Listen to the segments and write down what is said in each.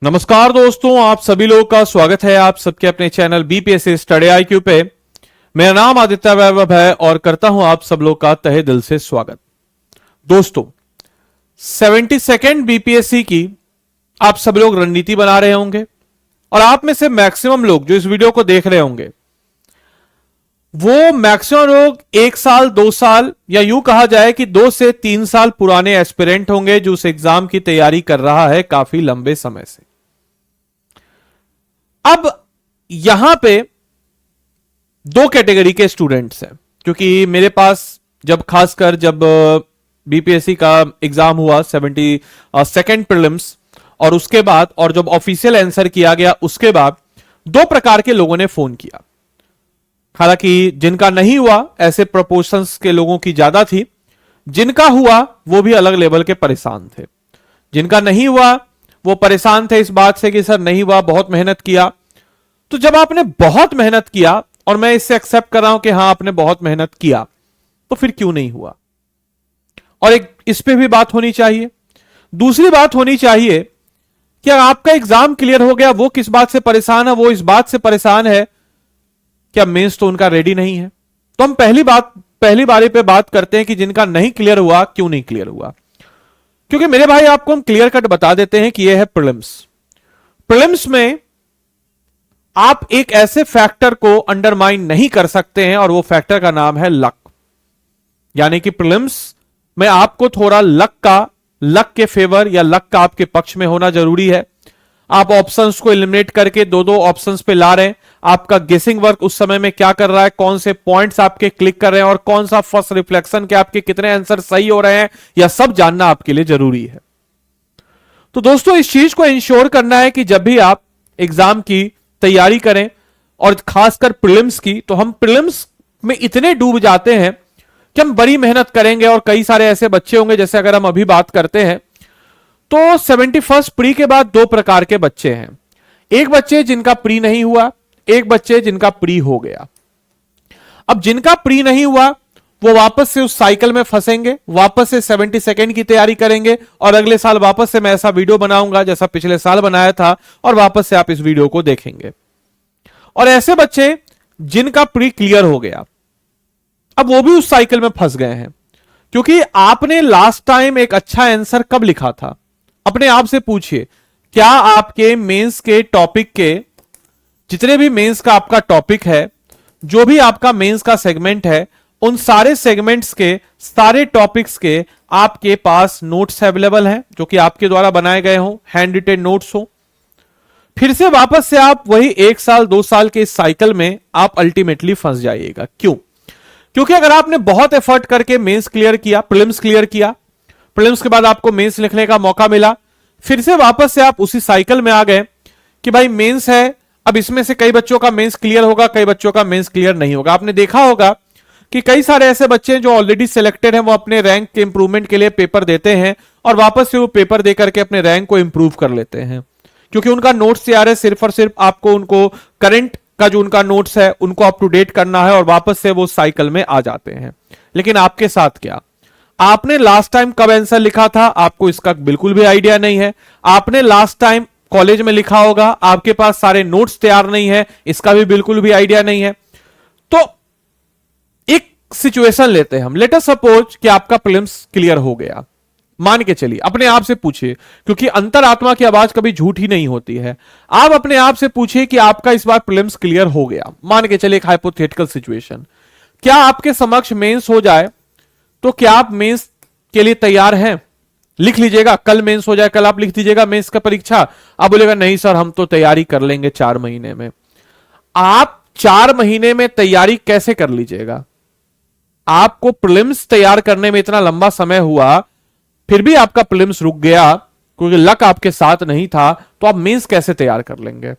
नमस्कार दोस्तों, आप सभी लोगों का स्वागत है आप सबके अपने चैनल बीपीएससी स्टडी आईक्यू पे। मेरा नाम आदित्य वैभव है और करता हूं आप सब लोग का तहे दिल से स्वागत। दोस्तों, 72nd बीपीएससी की आप सब लोग रणनीति बना रहे होंगे और आप में से मैक्सिमम लोग जो इस वीडियो को देख रहे होंगे वो मैक्सिमम लोग 1 साल 2 साल या यूं कहा जाए कि 2 से 3 साल पुराने एस्पिरेंट होंगे जो उस एग्जाम की तैयारी कर रहा है काफी लंबे समय से। अब यहां पे 2 कैटेगरी के स्टूडेंट्स हैं, क्योंकि मेरे पास खासकर जब बीपीएससी का एग्जाम हुआ 72nd प्रीलिम्स और उसके बाद और जब ऑफिशियल आंसर किया गया उसके बाद 2 प्रकार के लोगों ने फोन किया। हालांकि जिनका नहीं हुआ ऐसे प्रपोर्शंस के लोगों की ज्यादा थी, जिनका हुआ वो भी अलग लेवल के परेशान थे। जिनका नहीं हुआ वो परेशान थे इस बात से कि सर नहीं हुआ, बहुत मेहनत किया। तो जब आपने बहुत मेहनत किया और मैं इससे एक्सेप्ट कर रहा हूं कि हां आपने बहुत मेहनत किया, तो फिर क्यों नहीं हुआ? और एक इस पे भी बात होनी चाहिए। दूसरी बात होनी चाहिए कि आपका एग्जाम क्लियर हो गया, वो किस बात से परेशान है? वो इस बात से परेशान है क्या मेंस तो उनका रेडी नहीं है। तो हम पहली बारी पे बात करते हैं कि जिनका नहीं क्लियर हुआ क्यों नहीं क्लियर हुआ। क्योंकि मेरे भाई आपको हम क्लियर कट बता देते हैं कि यह है प्रीलिम्स। प्रीलिम्स में आप एक ऐसे फैक्टर को अंडरमाइन नहीं कर सकते हैं और वो फैक्टर का नाम है लक। यानी कि प्रीलिम्स में आपको थोड़ा लक के फेवर या लक का आपके पक्ष में होना जरूरी है। आप ऑप्शंस को एलिमिनेट करके 2-2 ऑप्शंस पे ला रहे हैं। आपका गेसिंग वर्क उस समय में क्या कर रहा है, कौन से पॉइंट्स आपके क्लिक कर रहे हैं और कौन सा फर्स्ट रिफ्लेक्शन के आपके कितने आंसर सही हो रहे हैं, यह सब जानना आपके लिए जरूरी है। तो दोस्तों, इस चीज को इंश्योर करना है कि जब भी आप एग्जाम की तैयारी करें और खासकर प्रीलिम्स की, तो हम प्रीलिम्स में इतने डूब जाते हैं कि हम बड़ी मेहनत करेंगे और कई सारे ऐसे बच्चे होंगे, जैसे अगर हम अभी बात करते हैं तो 71st प्री के बाद 2 प्रकार के बच्चे हैं। एक बच्चे जिनका प्री नहीं हुआ, एक बच्चे जिनका प्री हो गया। अब जिनका प्री नहीं हुआ वो वापस से उस साइकिल में फंसेंगे, वापस से 72nd की तैयारी करेंगे और अगले साल वापस से मैं ऐसा वीडियो बनाऊंगा जैसा पिछले साल बनाया था और वापस से आप इस वीडियो को देखेंगे। और ऐसे बच्चे जिनका प्री क्लियर हो गया, अब वो भी उस साइकिल में फंस गए हैं। क्योंकि आपने लास्ट टाइम एक अच्छा आंसर कब लिखा था, अपने आप से पूछिए। क्या आपके मेंस के टॉपिक के जितने भी मेंस का आपका टॉपिक है, जो भी आपका मेंस का सेगमेंट है, उन सारे सेगमेंट्स के सारे टॉपिक्स के आपके पास नोट्स अवेलेबल हैं जो कि आपके द्वारा बनाए गए हों, हैंड रिटेन नोट्स हो? फिर से वापस से आप वही 1 साल 2 साल के साइकिल में आप अल्टीमेटली फंस जाइएगा। क्यों? क्योंकि अगर आपने बहुत एफर्ट करके मेंस क्लियर किया, प्रीलिम्स क्लियर किया, प्रीलिम्स के बाद आपको मेंस लिखने का मौका मिला, फिर से वापस से आप उसी साइकिल में आ गए कि भाई मेंस है, अब इसमें से कई बच्चों का मेंस क्लियर होगा, कई बच्चों का मेंस क्लियर नहीं होगा। आपने देखा होगा कि कई सारे ऐसे बच्चे हैं जो ऑलरेडी सिलेक्टेड हैं, वो अपने रैंक के इंप्रूवमेंट के लिए पेपर देते हैं और वापस से वो पेपर दे करके अपने रैंक को इंप्रूव कर लेते हैं, क्योंकि उनका नोट्स तैयार है। सिर्फ और सिर्फ आपको उनको करंट का जो उनका नोट्स है उनको अप टू डेट करना है और वापस से वो साइकिल में आ जाते हैं। लेकिन आपके साथ क्या? आपने लास्ट टाइम कब आंसर लिखा था, आपको इसका बिल्कुल भी आइडिया नहीं है। आपने लास्ट टाइम कॉलेज में लिखा होगा, आपके पास सारे नोट्स तैयार नहीं है, इसका भी बिल्कुल भी आइडिया नहीं है। तो एक सिचुएशन लेते हैं हम, लेट अस सपोज कि आपका प्रीलिम्स क्लियर हो गया। मान के चलिए, अपने आप से पूछिए, क्योंकि अंतरात्मा की आवाज कभी झूठी नहीं होती है। आप अपने आप से पूछिए कि आपका इस बार प्रीलिम्स क्लियर हो गया। मान के चलिए एक हाइपोथेटिकल सिचुएशन, क्या आपके समक्ष मेंस हो जाए तो क्या आप मेंस के लिए तैयार हैं? लिख लीजिएगा, कल मेंस हो जाए, कल आप लिख दीजिएगा मेंस का परीक्षा। आप बोलेगा नहीं सर हम तो तैयारी कर लेंगे 4 महीने में। आप 4 महीने में तैयारी कैसे कर लीजिएगा? आपको प्रीलिम्स तैयार करने में इतना लंबा समय हुआ, फिर भी आपका प्रीलिम्स रुक गया क्योंकि लक आपके साथ नहीं था, तो आप मेंस कैसे तैयार कर लेंगे?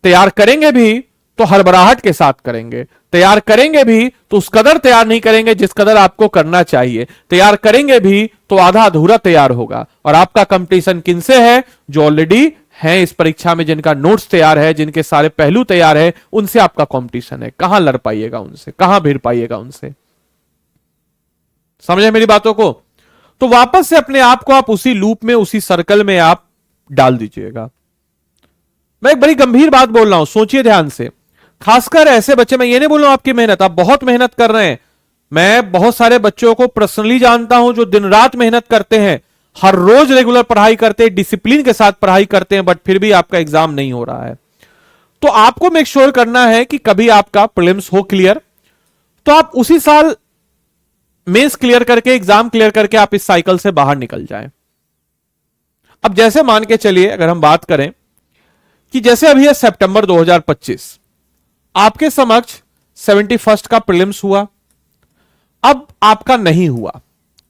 तैयार करेंगे भी तो हड़बड़ाहट के साथ करेंगे, तैयार करेंगे भी तो उस कदर तैयार नहीं करेंगे जिस कदर आपको करना चाहिए, तैयार करेंगे भी तो आधा अधूरा तैयार होगा। और आपका कंपटीशन किनसे है? जो ऑलरेडी हैं इस परीक्षा में, जिनका नोट्स तैयार है, जिनके सारे पहलू तैयार है, उनसे आपका कंपटीशन है। कहां लड़ पाइएगा उनसे, कहां भिड़ पाइएगा उनसे? समझे मेरी बातों को? तो वापस से अपने आप को आप उसी लूप में, उसी सर्कल में आप डाल दीजिएगा। मैं एक बड़ी गंभीर बात बोल रहा हूं, सोचिए ध्यान से। खासकर ऐसे बच्चे, मैं ये नहीं बोल रहा हूं आपकी मेहनत, आप बहुत मेहनत कर रहे हैं। मैं बहुत सारे बच्चों को पर्सनली जानता हूं जो दिन रात मेहनत करते हैं, हर रोज रेगुलर पढ़ाई करते हैं, डिसिप्लिन के साथ पढ़ाई करते हैं, बट फिर भी आपका एग्जाम नहीं हो रहा है। तो आपको मेक श्योर करना है कि कभी आपका प्रीलिम्स हो क्लियर, तो आप उसी साल मेंस क्लियर करके, एग्जाम क्लियर करके आप इस साइकिल से बाहर निकल जाएं। अब जैसे मान के चलिए, अगर हम बात करें कि जैसे अभी है सितंबर 2025, आपके समक्ष 71st का प्रीलिम्स हुआ, अब आपका नहीं हुआ।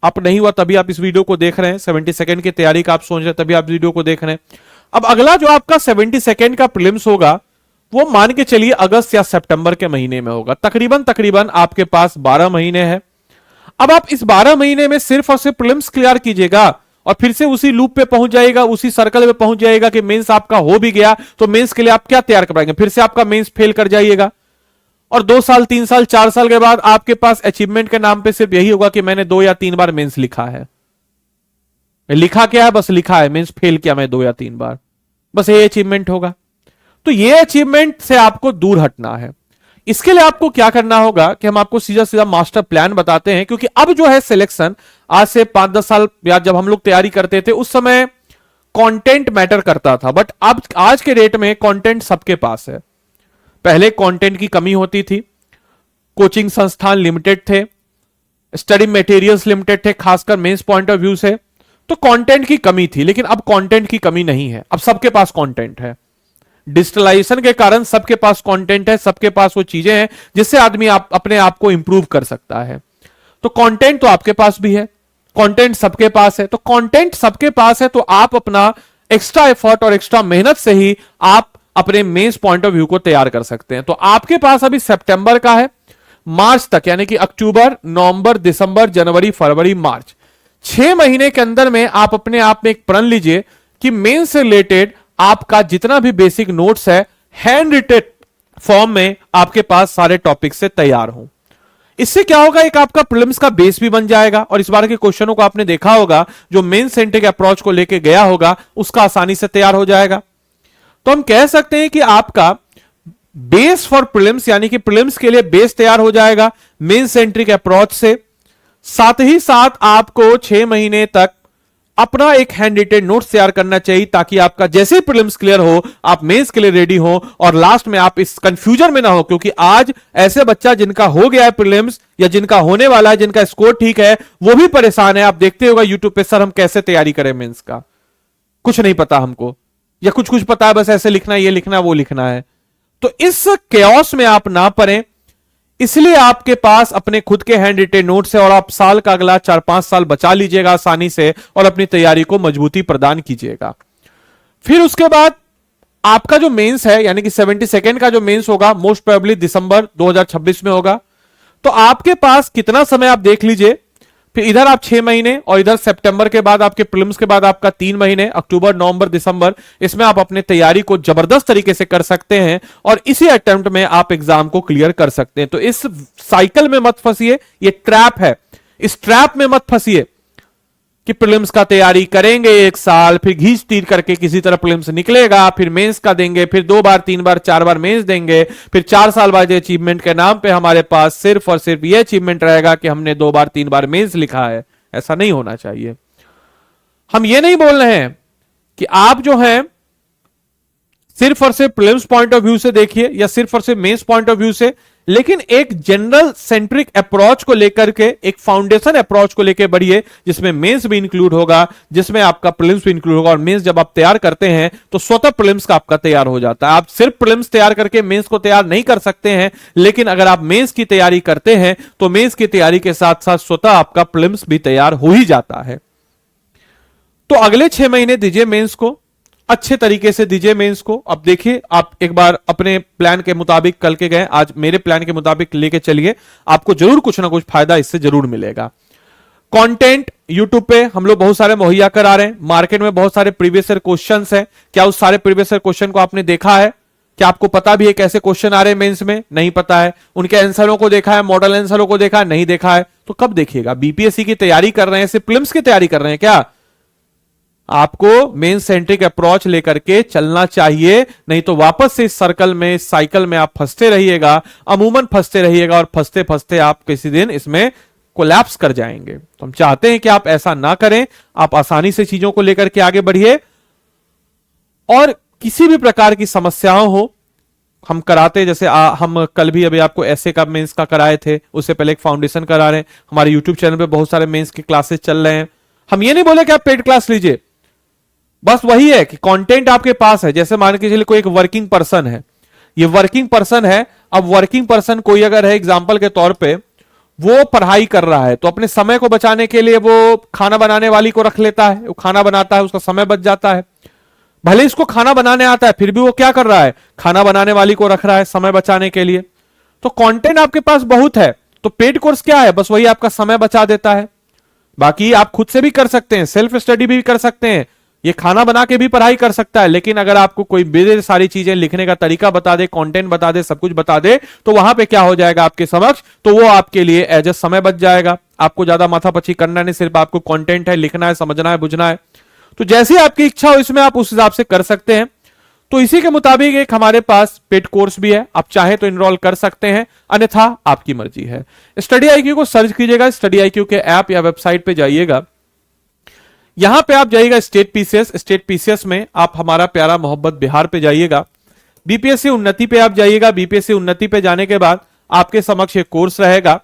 आप नहीं हुआ तभी आप इस वीडियो को देख रहे हैं, 72nd की तैयारी का आप सोच रहे हैं तभी आप वीडियो को देख रहे हैं। अब अगला जो आपका 72nd का प्रीलिम्स होगा वो मान के चलिए अगस्त या सितंबर के महीने में होगा। तकरीबन आपके पास 12 महीने हैं। अब आप इस 12 महीने में सिर्फ और सिर्फ प्रीलिम्स क्लियर कीजिएगा और फिर से उसी लूप पे पहुंच जाएगा, उसी सर्कल पे पहुंच जाएगा कि मेंस आपका हो भी गया तो मेंस के लिए आप क्या तैयार करवाएंगे, फिर से आपका मेंस फेल कर जाइएगा। और 2 साल 3 साल 4 साल के बाद आपके पास अचीवमेंट के नाम पे सिर्फ यही होगा कि मैंने 2 या 3 बार मेंस लिखा है। लिखा क्या है? बस लिखा है, मेंस फेल किया मैं 2 या 3 बार, बस ये अचीवमेंट होगा। तो ये अचीवमेंट से आपको दूर हटना है। इसके लिए आपको क्या करना होगा कि हम आपको सीधा सीधा मास्टर प्लान बताते हैं, क्योंकि अब जो है सिलेक्शन, आज से 5-10 साल या जब हम लोग तैयारी करते थे उस समय कंटेंट मैटर करता था, बट अब आज के डेट में कंटेंट सबके पास है। पहले कंटेंट की कमी होती थी, कोचिंग संस्थान लिमिटेड थे, स्टडी मटेरियल्स लिमिटेड थे, खासकर मेंस पॉइंट ऑफ व्यू से, तो कंटेंट की कमी थी। लेकिन अब कंटेंट की कमी नहीं है, अब सबके पास कंटेंट है। डिजिटलाइजेशन के कारण सबके पास कंटेंट है, सबके पास वो चीजें हैं जिससे आदमी अपने आप को इंप्रूव कर सकता है। तो कंटेंट तो आपके पास भी है, कंटेंट सबके पास है। तो कंटेंट सबके पास है तो आप अपना एक्स्ट्रा एफर्ट और एक्स्ट्रा मेहनत से ही आप अपने मेंस पॉइंट ऑफ व्यू को तैयार कर सकते हैं। तो आपके पास अभी सितंबर का है, मार्च तक, यानी कि अक्टूबर, नवंबर, दिसंबर, जनवरी, फरवरी, मार्च, 6 महीने के अंदर में आप अपने आप में एक प्रण लीजिए कि मेंस से रिलेटेड आपका जितना भी बेसिक नोट्स है हैंड रिटेन फॉर्म में आपके पास सारे टॉपिक से तैयार हो। इससे क्या होगा, एक आपका प्रीलिम्स का बेस भी बन जाएगा और इस बार के क्वेश्चनों को आपने देखा होगा, जो मेन सेंट्रिक अप्रोच को लेके गया होगा उसका आसानी से तैयार हो जाएगा। तो हम कह सकते हैं कि आपका बेस फॉर प्रीलिम्स, यानी कि प्रीलिम्स के लिए बेस तैयार हो जाएगा मेन सेंट्रिक अप्रोच से। साथ ही साथ आपको 6 महीने तक अपना एक हैंड रिटेन नोट्स तैयार करना चाहिए, ताकि आपका जैसे ही प्रीलिम्स क्लियर हो आप मेंस के लिए रेडी हो और लास्ट में आप इस कंफ्यूजन में ना हो। क्योंकि आज ऐसे बच्चा जिनका हो गया है प्रीलिम्स या जिनका होने वाला है, जिनका स्कोर ठीक है, वो भी परेशान है। आप देखते होगा यूट्यूब पे, सर हम कैसे तैयारी करें मेंस का, कुछ नहीं पता हमको, या कुछ कुछ पता है, बस ऐसे लिखना, ये लिखना, वो लिखना है। तो इस केओस में आप ना पड़े, इसलिए आपके पास अपने खुद के हैंड रिटेन नोट्स है और आप साल का अगला 4-5 साल बचा लीजिएगा आसानी से और अपनी तैयारी को मजबूती प्रदान कीजिएगा। फिर उसके बाद आपका जो मेंस है, यानी कि 72nd का जो मेंस होगा, मोस्ट प्रोबेबली दिसंबर 2026 में होगा। तो आपके पास कितना समय आप देख लीजिए, फिर इधर आप 6 महीने और इधर सितंबर के बाद आपके प्रीलिम्स के बाद आपका 3 महीने, अक्टूबर, नवंबर, दिसंबर, इसमें आप अपने तैयारी को जबरदस्त तरीके से कर सकते हैं और इसी अटेम्प्ट में आप एग्जाम को क्लियर कर सकते हैं। तो इस साइकिल में मत फंसिए, ये ट्रैप है, इस ट्रैप में मत फंसिए कि प्रीलिम्स का तैयारी करेंगे 1 साल, फिर घींच तीर करके किसी तरह प्रीलिम्स निकलेगा, फिर मेंस का देंगे, फिर 2 बार 3 बार 4 बार मेंस देंगे, फिर 4 साल बाद अचीवमेंट के नाम पे हमारे पास सिर्फ और सिर्फ ये अचीवमेंट रहेगा कि हमने 2 बार 3 बार मेंस लिखा है। ऐसा नहीं होना चाहिए। हम ये नहीं बोल रहे हैं कि आप जो है सिर्फ और सिर्फ प्रीलिम्स पॉइंट ऑफ व्यू से देखिए या सिर्फ और सिर्फ मेंस पॉइंट ऑफ व्यू से, लेकिन एक जनरल सेंट्रिक अप्रोच को लेकर के, एक फाउंडेशन अप्रोच को लेकर बढ़िए, जिसमें मेंस भी इंक्लूड होगा, जिसमें आपका प्रीलिम्स भी इंक्लूड होगा। और मेंस जब आप तैयार करते हैं तो स्वतः प्रीलिम्स का आपका तैयार हो जाता है। आप सिर्फ प्रीलिम्स तैयार करके मेंस को तैयार नहीं कर सकते हैं, लेकिन अगर आप मेंस की तैयारी करते हैं तो मेंस की तैयारी के साथ साथ स्वतः आपका प्रीलिम्स भी तैयार हो ही जाता है। तो अगले 6 महीने दीजिए मेंस को, अच्छे तरीके से दीजिए मेंस को। अब देखिए, आप एक बार अपने प्लान के मुताबिक कल के गए, आज मेरे प्लान के मुताबिक लेके चलिए, आपको जरूर कुछ ना कुछ फायदा इससे जरूर मिलेगा। कंटेंट यूट्यूब पे हम लोग बहुत सारे मुहैया करा रहे हैं, मार्केट में बहुत सारे प्रीवियस ईयर क्वेश्चंस हैं। क्या उस सारे प्रीवियस ईयर क्वेश्चन को आपने देखा है? क्या आपको पता भी है कैसे क्वेश्चन आ रहे हैं मेंस में? नहीं पता है। उनके आंसरों को देखा है, मॉडल आंसरों को देखा है? नहीं देखा है। तो कब देखिएगा? बीपीएससी की तैयारी कर रहे हैं, सिर्फ प्रीलिम्स की तैयारी कर रहे हैं क्या? आपको मेन सेंट्रिक अप्रोच लेकर के चलना चाहिए, नहीं तो वापस से इस सर्कल में, इस साइकिल में आप फंसते रहिएगा, अमूमन फंसते रहिएगा और फंसते फंसते आप किसी दिन इसमें कोलैप्स कर जाएंगे। तो हम चाहते हैं कि आप ऐसा ना करें, आप आसानी से चीजों को लेकर के आगे बढ़िए और किसी भी प्रकार की समस्याओं हो हम कराते, जैसे हम कल भी अभी आपको ऐसे का मेंस का कराए थे, उससे पहले एक फाउंडेशन करा रहे हैं। हमारे यूट्यूब चैनल पे बहुत सारे मेंस के क्लासेस चल रहे हैं। हम ये नहीं बोले कि आप पेड क्लास लीजिए, बस वही है कि कंटेंट आपके पास है। जैसे मान के चलिए कोई एक वर्किंग पर्सन है, ये वर्किंग पर्सन है, अब वर्किंग पर्सन कोई अगर है एग्जाम्पल के तौर पे, वो पढ़ाई कर रहा है तो अपने समय को बचाने के लिए वो खाना बनाने वाली को रख लेता है, वो खाना बनाता है, उसका समय बच जाता है। भले इसको खाना बनाने आता है फिर भी वो क्या कर रहा है, खाना बनाने वाली को रख रहा है समय बचाने के लिए। तो कंटेंट आपके पास बहुत है, तो पेड कोर्स क्या है, बस वही आपका समय बचा देता है। बाकी आप खुद से भी कर सकते हैं, सेल्फ स्टडी भी कर सकते हैं, ये खाना बना के भी पढ़ाई कर सकता है। लेकिन अगर आपको कोई बेरे सारी चीजें लिखने का तरीका बता दे, कंटेंट बता दे, सब कुछ बता दे, तो वहां पे क्या हो जाएगा आपके समक्ष, तो वो आपके लिए एज ए समय बच जाएगा। आपको ज्यादा माथापच्ची करना नहीं, सिर्फ आपको कंटेंट है, लिखना है, समझना है, बुझना है। तो जैसी आपकी इच्छा हो इसमें आप उस हिसाब से कर सकते हैं। तो इसी के मुताबिक एक हमारे पास पेड कोर्स भी है, आप चाहें तो इनरोल कर सकते हैं, अन्यथा आपकी मर्जी है। स्टडी आईक्यू को सर्च कीजिएगा, स्टडी आईक्यू के ऐप या वेबसाइट पे जाइएगा, यहां पे आप जाइएगा स्टेट पीसीएस, स्टेट पीसीएस में आप हमारा प्यारा मोहब्बत बिहार पे जाइएगा, बीपीएससी उन्नति पे आप जाइएगा। बीपीएससी उन्नति पे जाने के बाद आपके समक्ष एक कोर्स रहेगा।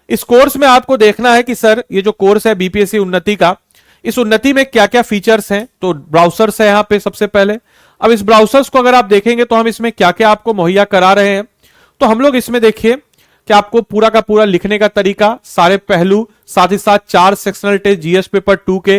इस कोर्स में आपको देखना है कि सर ये जो कोर्स है बीपीएससी उन्नति का, इस उन्नति में क्या क्या फीचर्स हैं। तो ब्राउजर्स है यहां पे सबसे पहले। अब इस ब्राउजर्स को अगर आप देखेंगे तो हम इसमें क्या क्या आपको मुहैया करा रहे हैं। तो हम लोग इसमें देखिए कि आपको पूरा का पूरा लिखने का तरीका, सारे पहलू, साथ ही साथ 4 सेक्शनल टेस्ट जीएस पेपर 2 के,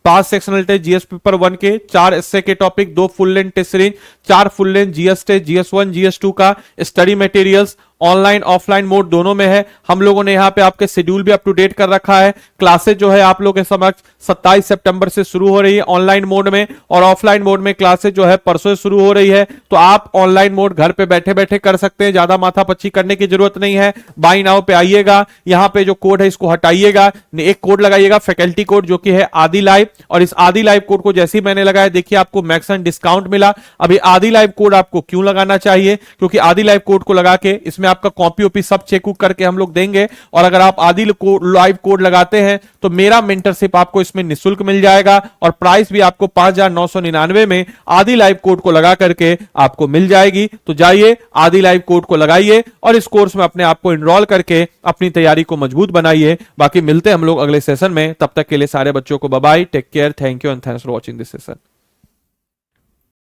5 सेक्शनल टेस्ट जीएस पेपर 1 के, 4 एसए के topic, 2 full length test series, 4 full length GS test, GS 1 GS 2 का study materials, online offline mode दोनों में है। हम लोगों ने यहाँ पे आपके शेड्यूल भी अप टू डेट कर रखा है। क्लासेज जो है आप लोगों के समक्ष 27 सितंबर से शुरू हो रही है ऑनलाइन मोड में, और ऑफलाइन मोड में क्लासेज जो है परसों से शुरू हो रही है। तो आप ऑनलाइन मोड घर पे बैठे बैठे कर सकते हैं, ज्यादा माथापच्ची करने की जरूरत नहीं है। बाई नाउ पे आइएगा, यहाँ पे जो कोड है इसको हटाइएगा, एक कोड लगाइएगा फैकल्टी कोड जो कि है आदि लाइव, और इस आदि लाइव कोड को जैसे ही मैंने लगाया देखिए आपको मैक्स एंड डिस्काउंट मिला। अभी आदि लाइव कोड आपको क्यों लगाना चाहिए, क्योंकि आदि लाइव कोड को लगा के इसमें आपका कॉपी ओपी सब चेक करके हम लोग देंगे, और अगर आप आदि लाइव कोड लगाते हैं तो मेरा मेंटरशिप आपको इसमें निःशुल्क मिल जाएगा, और प्राइस भी आपको 5,999 में आदि लाइव कोड को लगा करके आपको मिल जाएगी। तो जाइए आदि लाइव कोड को लगाइए और इस कोर्स में अपने आप को इनरोल करके अपनी तैयारी को मजबूत बनाइए। बाकी मिलते हैं हम लोग अगले सेशन में, तब तक के लिए सारे बच्चों को bye bye, take care, thank you and thanks for watching this session.